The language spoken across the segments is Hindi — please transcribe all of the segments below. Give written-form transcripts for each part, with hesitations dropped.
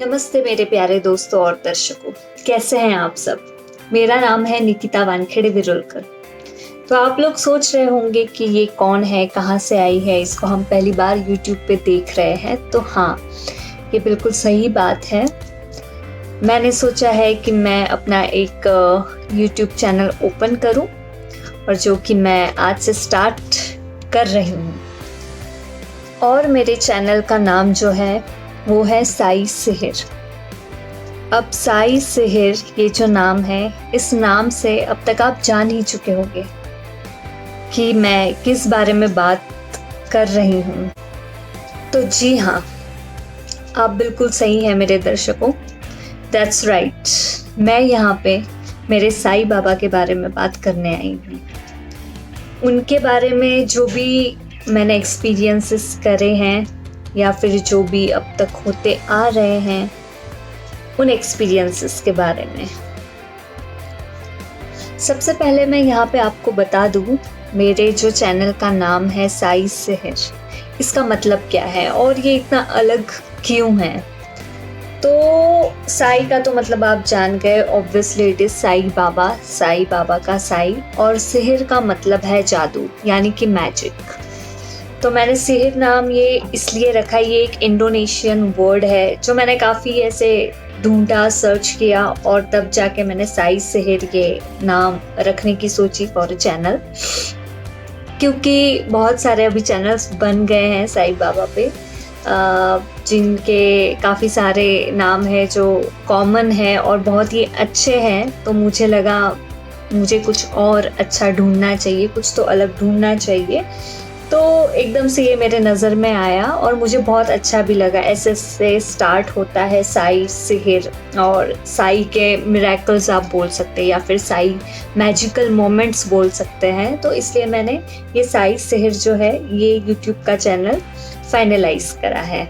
नमस्ते मेरे प्यारे दोस्तों और दर्शकों, कैसे हैं आप सब। मेरा नाम है निकिता वानखेड़े विरुलकर। तो आप लोग सोच रहे होंगे कि ये कौन है, कहाँ से आई है, इसको हम पहली बार YouTube पे देख रहे हैं। तो हाँ, ये बिल्कुल सही बात है। मैंने सोचा है कि मैं अपना एक YouTube चैनल ओपन करूं और जो कि मैं आज से स्टार्ट कर रही हूँ। और मेरे चैनल का नाम जो है वो है साई सेहर। अब साई सेहर ये जो नाम है, इस नाम से अब तक आप जान ही चुके होंगे कि मैं किस बारे में बात कर रही हूँ। तो जी हाँ, आप बिल्कुल सही हैं मेरे दर्शकों। दैट्स राइट, मैं यहाँ पे मेरे साई बाबा के बारे में बात करने आई हूँ। उनके बारे में जो भी मैंने एक्सपीरियंसेस करे हैं या फिर जो भी अब तक होते आ रहे हैं, उन एक्सपीरियंसेस के बारे में। सबसे पहले मैं यहाँ पे आपको बता दूँ, मेरे जो चैनल का नाम है साई सेहर, इसका मतलब क्या है और ये इतना अलग क्यों है। तो साई का तो मतलब आप जान गए, obviously it is Sai Baba का साई, और सेहर का मतलब है जादू यानी कि मैजिक। तो मैंने सेहर नाम ये इसलिए रखा, ये एक इंडोनेशियन वर्ड है जो मैंने काफ़ी ऐसे ढूंढा, सर्च किया और तब जाके मैंने साई सेहर ये नाम रखने की सोची फॉर चैनल। क्योंकि बहुत सारे अभी चैनल्स बन गए हैं साई बाबा पे, जिनके काफ़ी सारे नाम है जो कॉमन है और बहुत ही अच्छे हैं। तो मुझे लगा मुझे कुछ और अच्छा ढूंढना चाहिए, कुछ तो अलग ढूंढना चाहिए। तो एकदम से ये मेरे नज़र में आया और मुझे बहुत अच्छा भी लगा। ऐसे से स्टार्ट होता है साई सेहर, और साई के मिरेकल्स आप बोल सकते हैं या फिर साई मैजिकल मोमेंट्स बोल सकते हैं। तो इसलिए मैंने ये साई सेहर जो है ये यूट्यूब का चैनल फाइनलाइज करा है।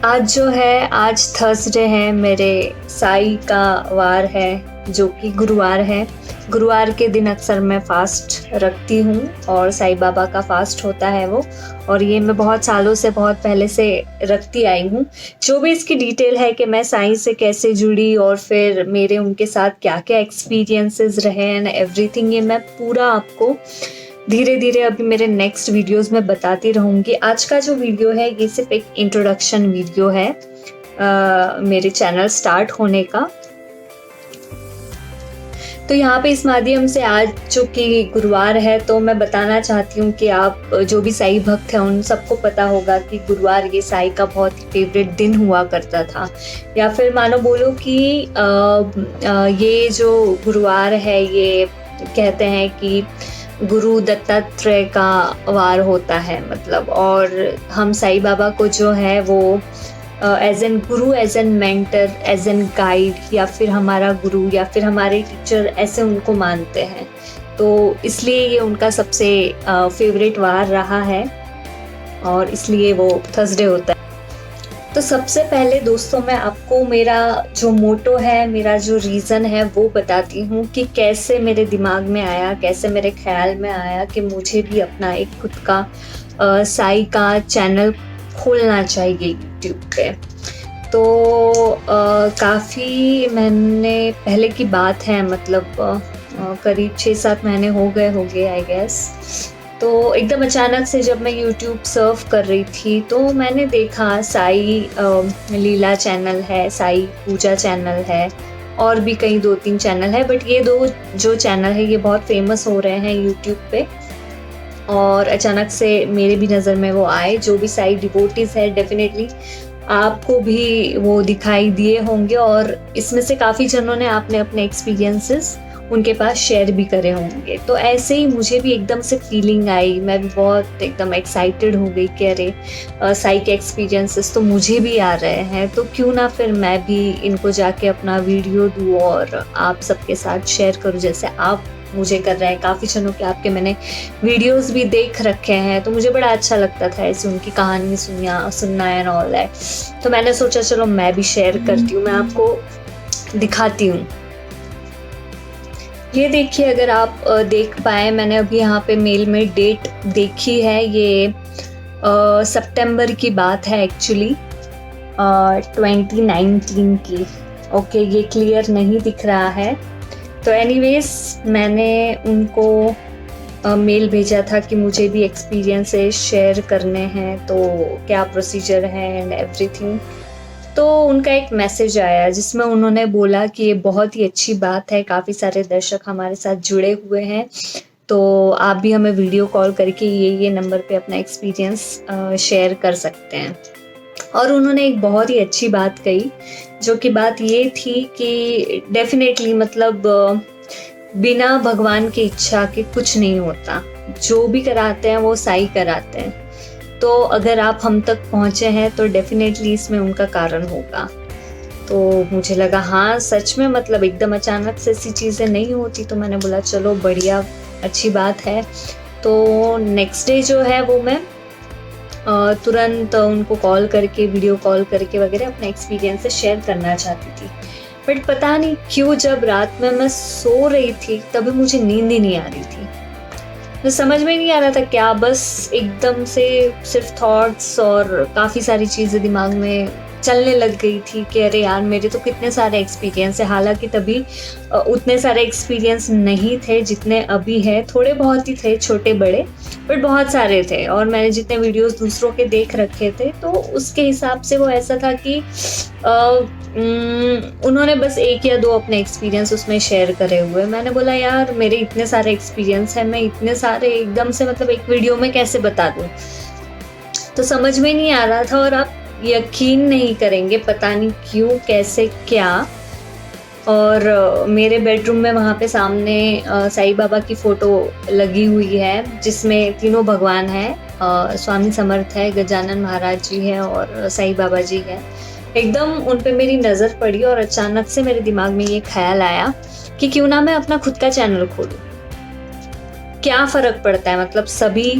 आज जो है, आज थर्सडे है, मेरे साई का वार है जो कि गुरुवार है। गुरुवार के दिन अक्सर मैं फास्ट रखती हूँ और साई बाबा का फास्ट होता है वो, और ये मैं बहुत सालों से, बहुत पहले से रखती आई हूँ। जो भी इसकी डिटेल है कि मैं साई से कैसे जुड़ी और फिर मेरे उनके साथ क्या क्या एक्सपीरियंसेस रहे एंड एवरीथिंग, ये मैं पूरा आपको धीरे धीरे अभी मेरे नेक्स्ट वीडियोस में बताती रहूँगी। आज का जो वीडियो है ये सिर्फ एक इंट्रोडक्शन वीडियो है मेरे चैनल स्टार्ट होने का। तो यहाँ पे इस माध्यम से, आज जो कि गुरुवार है, तो मैं बताना चाहती हूँ कि आप जो भी साई भक्त हैं उन सबको पता होगा कि गुरुवार ये साई का बहुत ही फेवरेट दिन हुआ करता था। या फिर मानो बोलो कि ये जो गुरुवार है, ये कहते हैं कि गुरु दत्तात्रेय का वार होता है मतलब। और हम साई बाबा को जो है वो as an guru, as an mentor, as an guide, या फिर हमारा गुरु या फिर हमारे टीचर, ऐसे उनको मानते हैं। तो इसलिए ये उनका सबसे फेवरेट वार रहा है और इसलिए वो थर्सडे होता है। तो सबसे पहले दोस्तों मैं आपको मेरा जो मोटो है, मेरा जो रीज़न है वो बताती हूँ कि कैसे मेरे दिमाग में आया, कैसे मेरे ख्याल में आया कि मुझे भी अपना एक खुद का साई का चैनल खोलना चाहिए यूट्यूब पे। तो काफ़ी महीने पहले की बात है, मतलब करीब 6-7 महीने हो गए आई गेस। तो एकदम अचानक से जब मैं यूट्यूब सर्फ कर रही थी तो मैंने देखा साई लीला चैनल है, साई पूजा चैनल है, और भी कई 2-3 चैनल है, बट ये 2 जो चैनल है ये बहुत फेमस हो रहे हैं यूट्यूब पे। और अचानक से मेरे भी नज़र में वो आए। जो भी साई डिवोटीज़ है, डेफिनेटली आपको भी वो दिखाई दिए होंगे और इसमें से काफ़ी जनों ने आपने अपने एक्सपीरियंसेस उनके पास शेयर भी करे होंगे। तो ऐसे ही मुझे भी एकदम से फीलिंग आई, मैं भी बहुत एकदम एक्साइटेड हो गई कि अरे साई के एक्सपीरियंसेस तो मुझे भी आ रहे हैं, तो क्यों ना फिर मैं भी इनको जाके अपना वीडियो दूँ और आप सबके साथ शेयर करूँ जैसे आप मुझे कर रहे हैं। काफ़ी जनों के आपके मैंने वीडियोस भी देख रखे हैं, तो मुझे बड़ा अच्छा लगता था ऐसे उनकी कहानी सुनना एंड ऑल दैट। तो मैंने सोचा चलो मैं भी शेयर करती हूँ, मैं आपको दिखाती हूँ। ये देखिए, अगर आप देख पाए, मैंने अभी यहाँ पे मेल में डेट देखी है, ये सितंबर की बात है एक्चुअली। 2019 की। ओके, ये क्लियर नहीं दिख रहा है। तो एनीवेज मैंने उनको मेल भेजा था कि मुझे भी एक्सपीरियंसेस शेयर करने हैं, तो क्या प्रोसीजर है एंड एवरीथिंग। तो उनका एक मैसेज आया जिसमें उन्होंने बोला कि ये बहुत ही अच्छी बात है, काफ़ी सारे दर्शक हमारे साथ जुड़े हुए हैं, तो आप भी हमें वीडियो कॉल करके ये नंबर पे अपना एक्सपीरियंस शेयर कर सकते हैं। और उन्होंने एक बहुत ही अच्छी बात कही, जो कि बात ये थी कि डेफिनेटली मतलब बिना भगवान की इच्छा के कुछ नहीं होता, जो भी कराते हैं वो साई कराते हैं। तो अगर आप हम तक पहुँचे हैं तो डेफिनेटली इसमें उनका कारण होगा। तो मुझे लगा हाँ सच में, मतलब एकदम अचानक से ऐसी चीज़ें नहीं होती। तो मैंने बोला चलो बढ़िया, अच्छी बात है। तो नेक्स्ट डे जो है वो मैं तुरंत उनको कॉल करके, वीडियो कॉल करके वगैरह अपना एक्सपीरियंस से शेयर करना चाहती थी। बट पता नहीं क्यों जब रात में मैं सो रही थी तभी मुझे नींद ही नहीं आ रही थी। तो समझ में नहीं आ रहा था क्या, बस एकदम से सिर्फ थॉट्स और काफ़ी सारी चीज़ें दिमाग में चलने लग गई थी कि अरे यार मेरे तो कितने सारे एक्सपीरियंस है। हालांकि तभी उतने सारे एक्सपीरियंस नहीं थे जितने अभी है, थोड़े बहुत ही थे छोटे बड़े, बट बहुत सारे थे। और मैंने जितने वीडियोस दूसरों के देख रखे थे तो उसके हिसाब से वो ऐसा था कि उन्होंने बस 1 या 2 अपने एक्सपीरियंस उसमें शेयर करे हुए। मैंने बोला यार मेरे इतने सारे एक्सपीरियंस हैं, मैं इतने सारे एकदम से मतलब एक वीडियो में कैसे बता दूँ। तो समझ में नहीं आ रहा था। और आप यकीन नहीं करेंगे, पता नहीं क्यों कैसे क्या, और मेरे बेडरूम में वहाँ पे सामने साईं बाबा की फ़ोटो लगी हुई है जिसमें तीनों भगवान हैं, स्वामी समर्थ है, गजानन महाराज जी हैं और साईं बाबा जी हैं। एकदम उन पे मेरी नज़र पड़ी और अचानक से मेरे दिमाग में ये ख्याल आया कि क्यों ना मैं अपना खुद का चैनल खोलूँ। क्या फ़र्क पड़ता है, मतलब सभी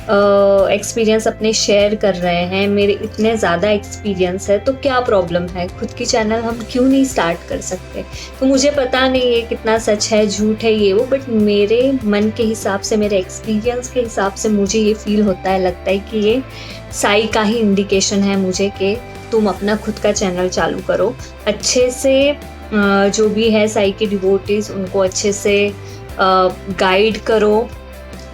एक्सपीरियंस अपने शेयर कर रहे हैं, मेरे इतने ज़्यादा एक्सपीरियंस है तो क्या प्रॉब्लम है, खुद की चैनल हम क्यों नहीं स्टार्ट कर सकते। तो मुझे पता नहीं ये कितना सच है झूठ है ये वो, बट मेरे मन के हिसाब से, मेरे एक्सपीरियंस के हिसाब से मुझे ये फील होता है, लगता है कि ये साई का ही इंडिकेशन है मुझे कि तुम अपना खुद का चैनल चालू करो। अच्छे से जो भी है साई के डिवोटीज उनको अच्छे से गाइड करो,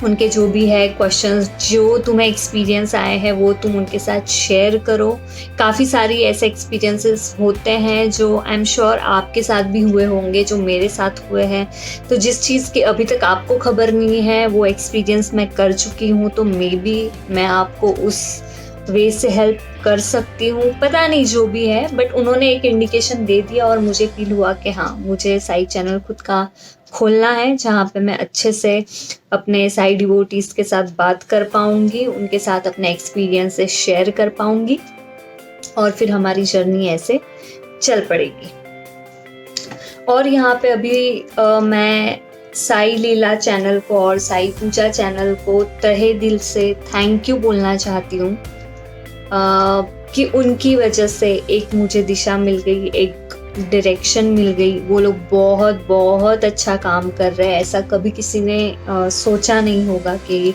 उनके जो भी है क्वेश्चंस, जो तुम्हें एक्सपीरियंस आए हैं वो तुम उनके साथ शेयर करो। काफ़ी सारी ऐसे एक्सपीरियंसेस होते हैं जो आई एम श्योर आपके साथ भी हुए होंगे, जो मेरे साथ हुए हैं। तो जिस चीज़ की अभी तक आपको खबर नहीं है वो एक्सपीरियंस मैं कर चुकी हूँ, तो मे बी मैं आपको उस वे से हेल्प कर सकती हूँ। पता नहीं जो भी है, बट उन्होंने एक इंडिकेशन दे दिया और मुझे फील हुआ कि हाँ मुझे साई चैनल खुद का खोलना है, जहाँ पे मैं अच्छे से अपने साई डिवोटीज के साथ बात कर पाऊंगी, उनके साथ अपने एक्सपीरियंस शेयर कर पाऊंगी और फिर हमारी जर्नी ऐसे चल पड़ेगी। और यहाँ पे अभी मैं साई लीला चैनल को और साई पूजा चैनल को तहे दिल से थैंक यू बोलना चाहती हूँ कि उनकी वजह से एक मुझे दिशा मिल गई, एक डायरेक्शन मिल गई। वो लोग बहुत बहुत अच्छा काम कर रहे हैं। ऐसा कभी किसी ने सोचा नहीं होगा कि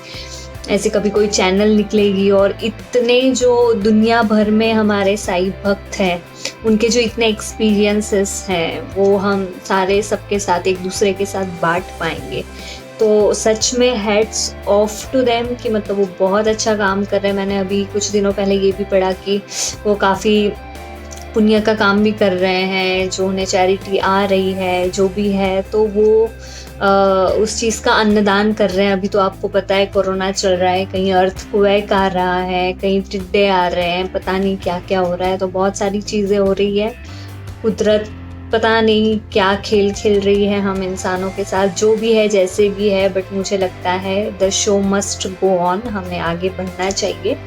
ऐसे कभी कोई चैनल निकलेगी, और इतने जो दुनिया भर में हमारे साई भक्त हैं, उनके जो इतने एक्सपीरियंसेस हैं वो हम सारे सबके साथ एक दूसरे के साथ बांट पाएंगे। तो सच में हेड्स ऑफ टू देम कि मतलब वो बहुत अच्छा काम कर रहे हैं। मैंने अभी कुछ दिनों पहले ये भी पढ़ा कि वो काफ़ी पुण्य का काम भी कर रहे हैं, जो उन्हें चैरिटी आ रही है जो भी है, तो वो उस चीज़ का अन्नदान कर रहे हैं। अभी तो आपको पता है कोरोना चल रहा है, कहीं अर्थक्वेक आ रहा है, कहीं टिड्डे आ रहे हैं, पता नहीं क्या क्या हो रहा है। तो बहुत सारी चीज़ें हो रही है, कुदरत पता नहीं क्या खेल खेल रही है हम इंसानों के साथ। जो भी है जैसे भी है, बट मुझे लगता है the show must go on, हमें आगे बढ़ना चाहिए।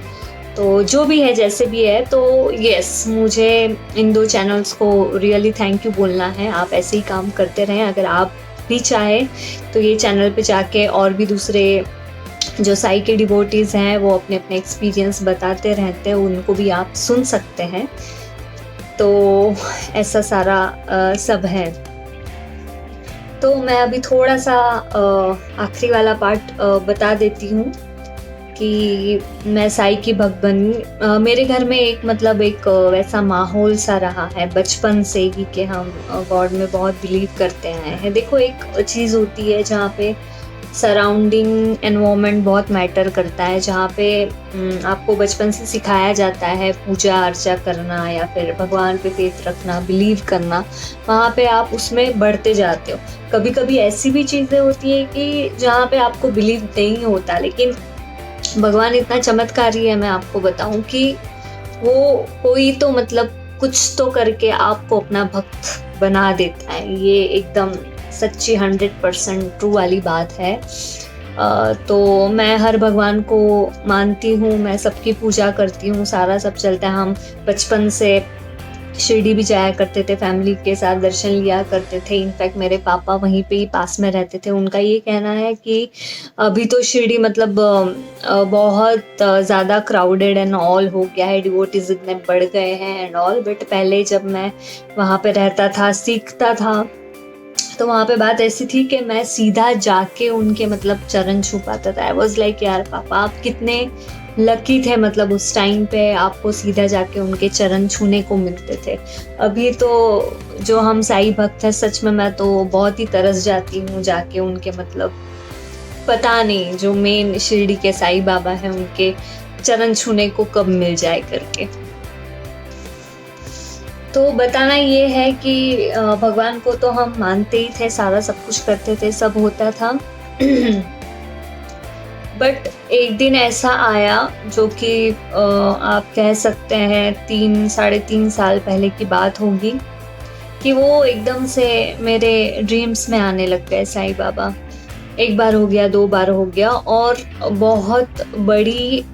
तो जो भी है जैसे भी है, तो यस मुझे इन 2 चैनल्स को रियली थैंक यू बोलना है। आप ऐसे ही काम करते रहें। अगर आप भी चाहे तो ये चैनल पे जाके और भी दूसरे जो साई के डिवोटीज़ हैं वो अपने अपने एक्सपीरियंस बताते रहते हैं, उनको भी आप सुन सकते हैं। तो ऐसा सारा सब है। तो मैं अभी थोड़ा सा आखिरी वाला पार्ट बता देती हूँ कि मैं साईं की भक्त बनी, मेरे घर में एक मतलब एक वैसा माहौल सा रहा है बचपन से ही कि हम गॉड में बहुत बिलीव करते आए हैं। देखो, एक चीज़ होती है जहाँ पे सराउंडिंग एनवायरनमेंट बहुत मैटर करता है, जहाँ पे आपको बचपन से सिखाया जाता है पूजा अर्चा करना या फिर भगवान पे फेथ रखना, बिलीव करना, वहाँ पे आप उसमें बढ़ते जाते हो। कभी कभी ऐसी भी चीज़ें होती है कि जहाँ पे आपको बिलीव नहीं होता, लेकिन भगवान इतना चमत्कारी है, मैं आपको बताऊं कि वो कोई तो मतलब कुछ तो करके आपको अपना भक्त बना देता है। ये एकदम सच्ची 100% ट्रू वाली बात है। तो मैं हर भगवान को मानती हूँ, मैं सबकी पूजा करती हूँ, सारा सब चलता है। हम बचपन से शिरडी भी जाया करते थे, फैमिली के साथ दर्शन लिया करते थे। इनफैक्ट मेरे पापा वहीं पे ही पास में रहते थे। उनका ये कहना है कि अभी तो शिरडी मतलब बहुत ज़्यादा क्राउडेड एंड ऑल हो गया है, डिवोटीज इतने बढ़ गए हैं एंड ऑल, बट पहले जब मैं वहाँ पे रहता था, सीखता था, तो वहाँ पे बात ऐसी थी कि मैं सीधा जाके उनके मतलब चरण छू पाता था। आई वॉज लाइक, यार पापा आप कितने लकी थे, मतलब उस टाइम पे आपको सीधा जाके उनके चरण छूने को मिलते थे। अभी तो जो हम साईं भक्त हैं, सच में मैं तो बहुत ही तरस जाती हूँ जाके उनके मतलब, पता नहीं जो मेन शिरडी के साईं बाबा हैं उनके चरण छूने को कब मिल जाए करके। तो बताना ये है कि भगवान को तो हम मानते ही थे, सारा सब कुछ करते थे, सब होता था। बट एक दिन ऐसा आया जो कि आप कह सकते हैं 3-3.5 साल पहले की बात होगी, कि वो एकदम से मेरे ड्रीम्स में आने लग गए साईं बाबा। एक बार हो गया, 2 बार हो गया, और बहुत बड़ी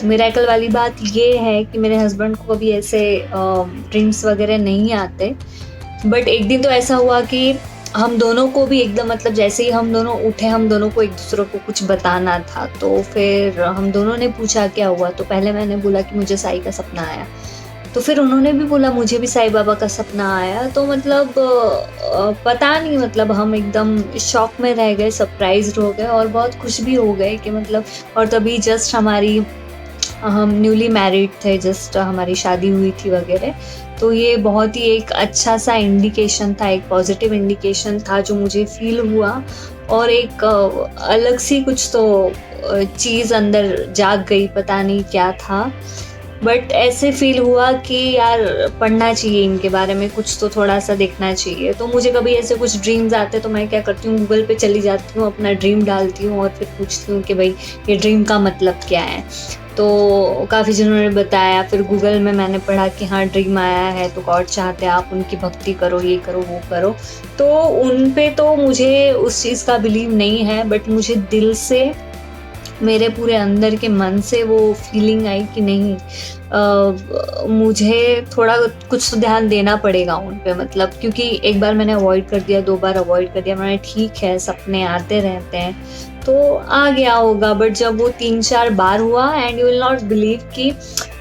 मिरेकल वाली बात ये है कि मेरे हस्बैंड को कभी ऐसे ड्रीम्स वगैरह नहीं आते। बट एक दिन तो ऐसा हुआ कि हम दोनों को भी एकदम मतलब जैसे ही हम दोनों उठे, हम दोनों को एक दूसरे को कुछ बताना था। तो फिर हम दोनों ने पूछा क्या हुआ, तो पहले मैंने बोला कि मुझे साईं का सपना आया, तो फिर उन्होंने भी बोला मुझे भी साईं बाबा का सपना आया। तो मतलब पता नहीं, मतलब हम एकदम शॉक में रह गए, सरप्राइज हो गए और बहुत खुश भी हो गए कि मतलब, और तभी जस्ट हम न्यूली मैरिड थे, जस्ट हमारी शादी हुई थी वगैरह। तो ये बहुत ही एक अच्छा सा इंडिकेशन था, एक पॉजिटिव इंडिकेशन था जो मुझे फील हुआ, और एक अलग सी कुछ तो चीज़ अंदर जाग गई, पता नहीं क्या था, बट ऐसे फील हुआ कि यार पढ़ना चाहिए इनके बारे में, कुछ तो थोड़ा सा देखना चाहिए। तो मुझे कभी ऐसे कुछ ड्रीम्स आते तो मैं क्या करती हूँ, गूगल पे चली जाती हूँ, अपना ड्रीम डालती हूँ और फिर पूछती हूँ कि भाई ये ड्रीम का मतलब क्या है। तो काफ़ी जनों ने बताया, फिर गूगल में मैंने पढ़ा कि हाँ ड्रीम आया है तो गॉड चाहते हैं आप उनकी भक्ति करो, ये करो वो करो। तो उन पे तो मुझे उस चीज़ का बिलीव नहीं है, बट मुझे दिल से, मेरे पूरे अंदर के मन से वो फीलिंग आई कि नहीं, मुझे थोड़ा कुछ तो ध्यान देना पड़ेगा उन पे, मतलब क्योंकि एक बार मैंने अवॉइड कर दिया, 2 बार अवॉइड कर दिया, मैंने ठीक है सपने आते रहते हैं तो आ गया होगा। बट जब वो 3-4 बार हुआ, and you will not believe कि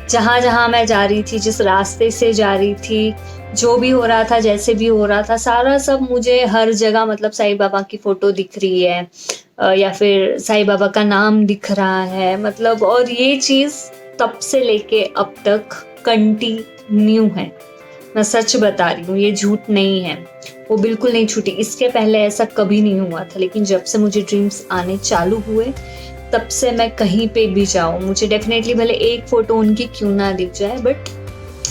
जहाँ जहाँ मैं जा रही थी, जिस रास्ते से जा रही थी, जो भी हो रहा था, जैसे भी हो रहा था, सारा सब मुझे हर जगह मतलब साईं बाबा की फोटो दिख रही है, या फिर साईं बाबा का नाम दिख रहा है, मतलब, और ये चीज़ तब से लेके अब तक कंटिन्यू है। मैं सच बता रही हूँ, ये झूठ नहीं है, वो बिल्कुल नहीं छूटी। इसके पहले ऐसा कभी नहीं हुआ था, लेकिन जब से मुझे ड्रीम्स आने चालू हुए, तब से मैं कहीं पे भी जाऊँ, मुझे डेफिनेटली भले एक फोटो उनकी क्यों ना दिख जाए, बट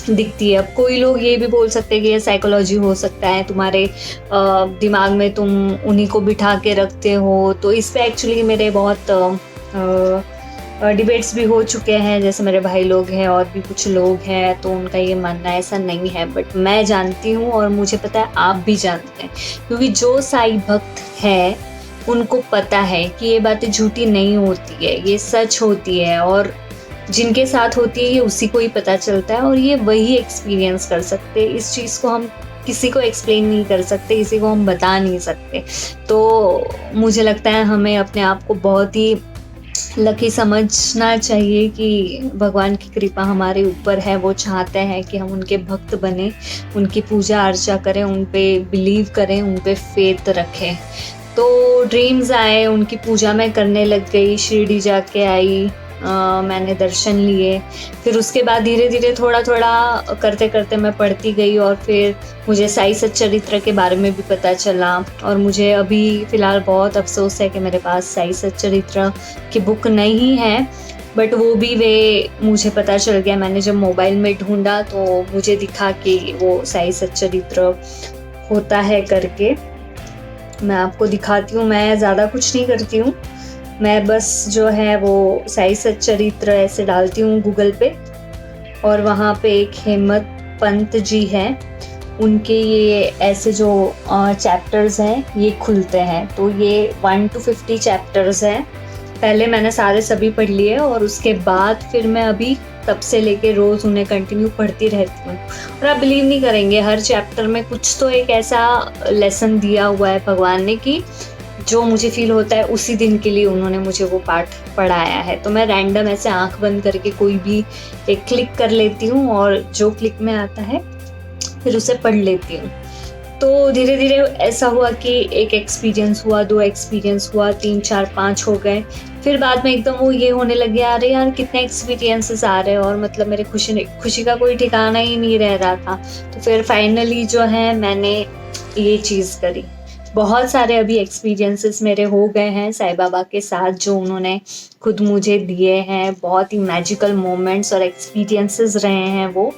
दिखती है। अब कोई लोग ये भी बोल सकते हैं कि ये साइकोलॉजी हो सकता है, तुम्हारे दिमाग में तुम उन्हीं को बिठा के रखते हो। तो इस पे एक्चुअली मेरे बहुत डिबेट्स भी हो चुके हैं, जैसे मेरे भाई लोग हैं और भी कुछ लोग हैं, तो उनका ये मानना ऐसा नहीं है, बट मैं जानती हूँ और मुझे पता है आप भी जानते हैं, क्योंकि जो साईं भक्त है उनको पता है कि ये बातें झूठी नहीं होती है, ये सच होती है, और जिनके साथ होती है ये उसी को ही पता चलता है, और ये वही एक्सपीरियंस कर सकते हैं। इस चीज़ को हम किसी को एक्सप्लेन नहीं कर सकते, किसी को हम बता नहीं सकते। तो मुझे लगता है हमें अपने आप को बहुत ही लकी समझना चाहिए कि भगवान की कृपा हमारे ऊपर है, वो चाहते हैं कि हम उनके भक्त बने, उनकी पूजा अर्चा करें, उन पे बिलीव करें, उन पे फेथ रखें। तो ड्रीम्स आए, उनकी पूजा मैं करने लग गई, शिरडी जाके आई, मैंने दर्शन लिए। फिर उसके बाद धीरे धीरे थोड़ा थोड़ा करते करते मैं पढ़ती गई और फिर मुझे साई सच्चरित्र के बारे में भी पता चला। और मुझे अभी फ़िलहाल बहुत अफसोस है कि मेरे पास साई सच्चरित्र की बुक नहीं है, बट वो भी वे मुझे पता चल गया। मैंने जब मोबाइल में ढूंढा तो मुझे दिखा कि वो साई सच्चरित्र होता है करके। मैं आपको दिखाती हूँ। मैं ज़्यादा कुछ नहीं करती हूँ, मैं बस जो है वो साई सच्चरित्र ऐसे डालती हूँ गूगल पे, और वहाँ पे एक हेमत पंत जी हैं, उनके ये ऐसे जो चैप्टर्स हैं ये खुलते हैं। तो ये 1 to 50 चैप्टर्स हैं। पहले मैंने सारे सभी पढ़ लिए और उसके बाद फिर मैं अभी तब से लेके रोज़ उन्हें कंटिन्यू पढ़ती रहती हूँ। और आप बिलीव नहीं करेंगे, हर चैप्टर में कुछ तो एक ऐसा लेसन दिया हुआ है भगवान ने कि जो मुझे फील होता है उसी दिन के लिए उन्होंने मुझे वो पाठ पढ़ाया है। तो मैं रैंडम ऐसे आंख बंद करके कोई भी एक क्लिक कर लेती हूँ और जो क्लिक में आता है फिर उसे पढ़ लेती हूँ। तो धीरे धीरे ऐसा हुआ कि एक एक्सपीरियंस हुआ, 2 एक्सपीरियंस हुआ, 3, 4, 5 हो गए। फिर बाद में एकदम वो ये होने लग गया, अरे यार कितने एक्सपीरियंसेस आ रहे हैं, और मतलब मेरे खुशी का कोई ठिकाना ही नहीं रह रहा था। तो फिर फाइनली जो है मैंने ये चीज़ करी। बहुत सारे अभी एक्सपीरियंसेस मेरे हो गए हैं साईं बाबा के साथ, जो उन्होंने खुद मुझे दिए हैं। बहुत ही मैजिकल मोमेंट्स और एक्सपीरियंसेस रहे हैं वो,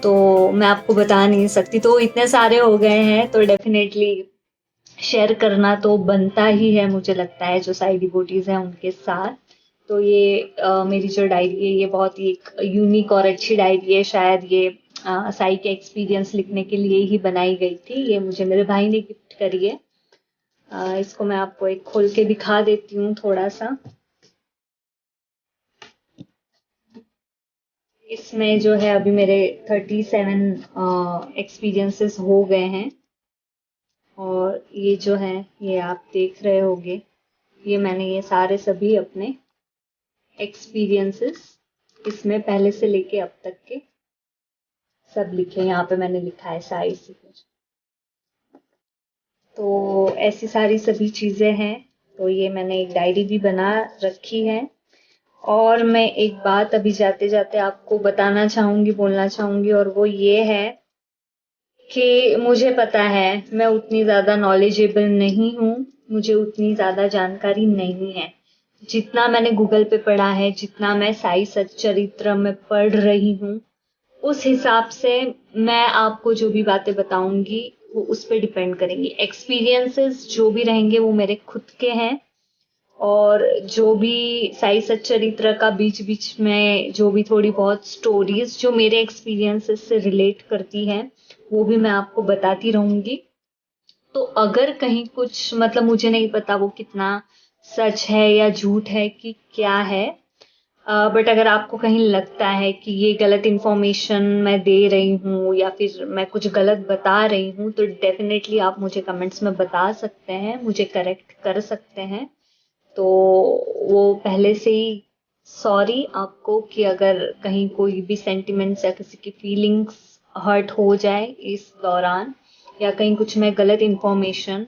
तो मैं आपको बता नहीं सकती। तो इतने सारे हो गए हैं तो डेफिनेटली शेयर करना तो बनता ही है, मुझे लगता है, जो साई डिवोटीज़ हैं उनके साथ। तो ये मेरी जो डायरी है ये बहुत ही एक यूनिक और अच्छी डायरी है। शायद ये साई के एक्सपीरियंस लिखने के लिए ही बनाई गई थी। ये मुझे मेरे भाई ने गिफ्ट करी है। इसको मैं आपको एक खोल के दिखा देती हूँ थोड़ा सा। इसमें जो है अभी मेरे 37 एक्सपीरियंसेस हो गए हैं, और ये जो है ये आप देख रहे होंगे, ये मैंने ये सारे सभी अपने एक्सपीरियंसेस इसमें पहले से लेके अब तक के सब लिखे। यहाँ पे मैंने लिखा है साई से। तो ऐसी सारी सभी चीज़ें हैं। तो ये मैंने एक डायरी भी बना रखी है। और मैं एक बात अभी जाते जाते आपको बताना चाहूँगी, बोलना चाहूँगी, और वो ये है कि मुझे पता है मैं उतनी ज़्यादा नॉलेजेबल नहीं हूँ, मुझे उतनी ज़्यादा जानकारी नहीं है। जितना मैंने गूगल पे पढ़ा है, जितना मैं साई सच्चरित्र में पढ़ रही हूँ, उस हिसाब से मैं आपको जो भी बातें बताऊंगी वो उस पर डिपेंड करेंगी। एक्सपीरियंसेस जो भी रहेंगे वो मेरे खुद के हैं, और जो भी साई सच्चरित्र का बीच बीच में जो भी थोड़ी बहुत स्टोरीज जो मेरे एक्सपीरियंसेस से रिलेट करती हैं वो भी मैं आपको बताती रहूंगी। तो अगर कहीं कुछ मतलब मुझे नहीं पता वो कितना सच है या झूठ है कि क्या है, बट अगर आपको कहीं लगता है कि ये गलत इन्फॉर्मेशन मैं दे रही हूँ या फिर मैं कुछ गलत बता रही हूँ, तो डेफिनेटली आप मुझे कमेंट्स में बता सकते हैं, मुझे करेक्ट कर सकते हैं। तो वो पहले से ही सॉरी आपको कि अगर कहीं कोई भी सेंटिमेंट्स या किसी की फीलिंग्स हर्ट हो जाए इस दौरान, या कहीं कुछ मैं गलत इन्फॉर्मेशन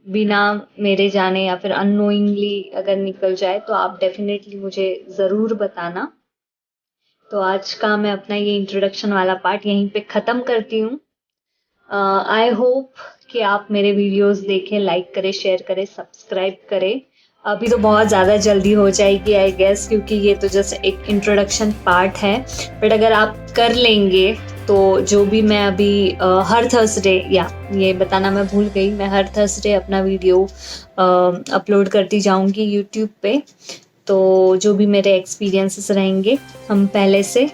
बिना मेरे जाने या फिर अननोइंगली अगर निकल जाए तो आप डेफिनेटली मुझे ज़रूर बताना। तो आज का मैं अपना ये इंट्रोडक्शन वाला पार्ट यहीं पे ख़त्म करती हूँ। आई होप कि आप मेरे वीडियोस देखें, लाइक करें, शेयर करें, सब्सक्राइब करें। अभी तो बहुत ज़्यादा जल्दी हो जाएगी आई गेस, क्योंकि ये तो जस्ट एक इंट्रोडक्शन पार्ट है। बट अगर आप कर लेंगे तो जो भी मैं अभी हर थर्सडे, या ये बताना मैं भूल गई, मैं हर थर्सडे अपना वीडियो अपलोड करती जाऊंगी यूट्यूब पे। तो जो भी मेरे एक्सपीरियंसेस रहेंगे हम पहले से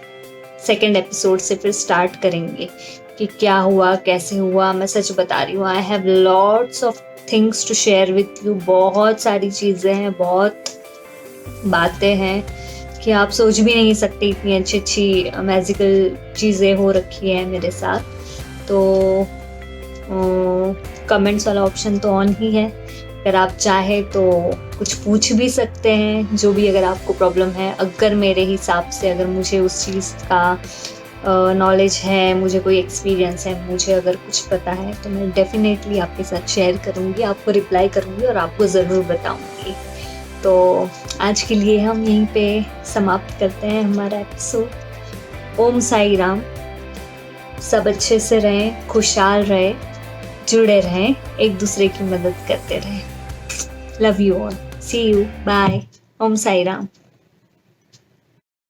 सेकेंड एपिसोड से फिर स्टार्ट करेंगे कि क्या हुआ, कैसे हुआ। मैं सच बता रही हूँ, I have lots of things to share with you. बहुत सारी चीज़ें हैं, बहुत बातें हैं कि आप सोच भी नहीं सकते, इतनी अच्छी अच्छी मैजिकल चीज़ें हो रखी हैं मेरे साथ। तो कमेंट्स वाला ऑप्शन तो ऑन ही है, अगर आप चाहे तो कुछ पूछ भी सकते हैं, जो भी अगर आपको प्रॉब्लम है। अगर मेरे हिसाब से अगर मुझे उस चीज़ का नॉलेज है, मुझे कोई एक्सपीरियंस है, मुझे अगर कुछ पता है तो मैं डेफ़िनेटली आपके साथ शेयर करूँगी, आपको रिप्लाई करूँगी और आपको ज़रूर बताऊँगी। तो आज के लिए हम यहीं पे समाप्त करते हैं हमारा एपिसोड। ओम साई राम। सब अच्छे से रहें, खुशहाल रहें, जुड़े रहें, एक दूसरे की मदद करते रहें। Love you all. See you. Bye. Om Sai Ram.